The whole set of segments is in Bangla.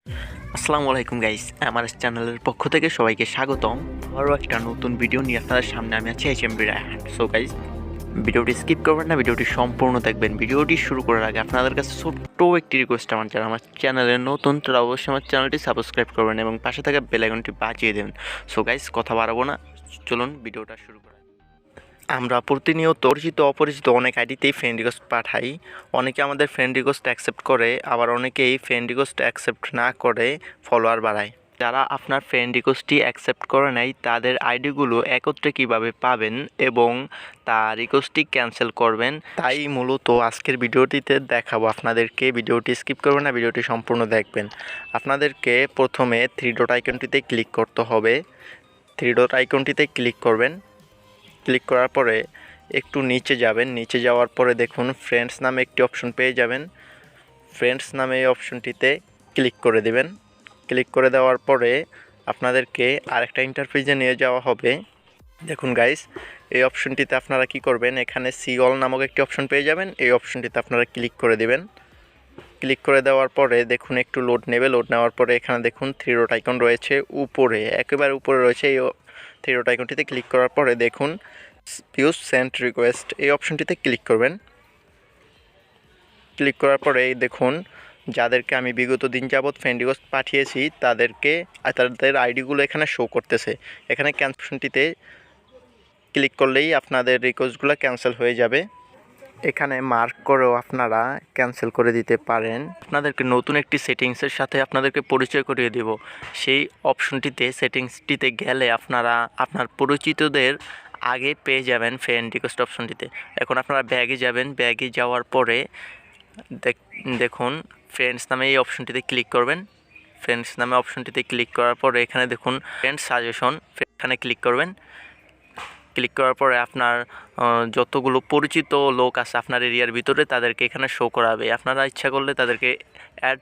আসসালামু আলাইকুম গাইস, আমার চ্যানেলের পক্ষ থেকে সবাইকে স্বাগতম। আরও একটা নতুন ভিডিও নিয়ে আপনাদের সামনে আমি আছি রায়হান। সো গাইস, ভিডিওটি স্কিপ করবেন না, ভিডিওটি সম্পূর্ণ দেখবেন। ভিডিওটি শুরু করার আগে আপনাদের কাছে ছোট্ট একটি রিকোয়েস্ট, আমার যারা আমার চ্যানেলে নতুন তারা অবশ্যই আমার চ্যানেলটি সাবস্ক্রাইব করবেন এবং পাশে থাকা বেল আইকনটি বাজিয়ে দেবেন। সো গাইস, কথা বাড়াবো না, চলুন ভিডিওটা শুরু করা। আমরা প্রতিনিয়ত পরিচিত অপরিচিত অনেক আইডিতেই ফ্রেন্ড রিকোয়েস্ট পাঠাই। অনেকে আমাদের ফ্রেন্ড রিকোয়েস্ট অ্যাকসেপ্ট করে, আবার অনেকেই ফ্রেন্ড রিকোয়েস্ট অ্যাকসেপ্ট না করে ফলোয়ার বাড়ায়। যারা আপনার ফ্রেন্ড রিকোয়েস্টটি অ্যাকসেপ্ট করে নেয় তাদের আইডিগুলো একত্রে কিভাবে পাবেন এবং তার রিকোয়েস্টটি ক্যান্সেল করবেন, তাই মূলত আজকের ভিডিওটিতে দেখাবো আপনাদেরকে। ভিডিওটি স্কিপ করবেন না, ভিডিওটি সম্পূর্ণ দেখবেন। আপনাদেরকে প্রথমে থ্রি ডট আইকনটিতে ক্লিক করতে হবে। থ্রি ডট আইকনটিতে ক্লিক করবেন। ক্লিক করার পরে একটু নিচে যাবেন। নিচে যাওয়ার পরে দেখুন ফ্রেন্ডস নামে একটি অপশন পেয়ে যাবেন। ফ্রেন্ডস নামে এই অপশনটিতে ক্লিক করে দেবেন। ক্লিক করে দেওয়ার পরে আপনাদেরকে আরেকটা ইন্টারফেসে নিয়ে যাওয়া হবে। দেখুন গাইস, এই অপশনটিতে আপনারা কি করবেন, এখানে সি অল নামক একটি অপশন পেয়ে যাবেন। এই অপশনটিতে আপনারা ক্লিক করে দেবেন। ক্লিক করে দেওয়ার পরে দেখুন একটু লোড নেবে। লোড নেওয়ার পরে এখানে দেখুন থ্রি ডট আইকন রয়েছে, উপরে একেবারে উপরে রয়েছে। এই থ্রি ডট আইকনটিতে ক্লিক করার পরে দেখুন ইউজ সেন্ড রিকোয়েস্ট, এই অপশনটিতে ক্লিক করবেন। ক্লিক করার পরে দেখুন যাদেরকে আমি বিগত দিন যাবৎ ফ্রেন্ড রিকোয়েস্ট পাঠিয়েছি তাদের আইডিগুলো এখানে শো করতেছে। এখানে ক্যান্সেলটিতে ক্লিক করলেই আপনাদের রিকোয়েস্টগুলো ক্যান্সেল হয়ে যাবে। এখানে মার্ক করেও আপনারা ক্যান্সেল করে দিতে পারেন। আপনাদেরকে নতুন একটি সেটিংসের সাথে আপনাদেরকে পরিচয় করিয়ে দেব। সেই অপশনটিতে সেটিংসটিতে গেলে আপনারা আপনার পরিচিতদের আগে পেয়ে যাবেন ফ্রেন্ড রিকোয়েস্ট অপশনটিতে। এখন আপনারা ব্যাগে যাবেন। ব্যাগে যাওয়ার পরে দেখুন ফ্রেন্ডস নামে এই অপশনটিতে ক্লিক করবেন। ফ্রেন্ডস নামে অপশনটিতে ক্লিক করার পরে এখানে দেখুন ফ্রেন্ড সাজেশন, এখানে ক্লিক করবেন। ক্লিক করার পরে আপনার যতগুলো পরিচিত লোক আছে আপনার এরিয়ার ভিতরে তাদেরকে এখানে শো করাবে। আপনারা ইচ্ছা করলে তাদেরকে অ্যাড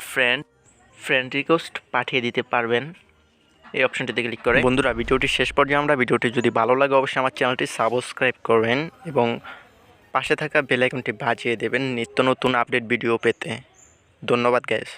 ফ্রেন্ড রিকোয়েস্ট পাঠিয়ে দিতে পারবেন এই অপশনটিতে ক্লিক করে। বন্ধুরা, ভিডিওটি শেষ পর্যন্ত ভিডিওটি যদি ভালো লাগে অবশ্যই আমার চ্যানেলটি সাবস্ক্রাইব করবেন এবং পাশে থাকা বেল আইকনটি বাজিয়ে দেবেন নিত্য নতুন আপডেট ভিডিও পেতে। ধন্যবাদ গাইস।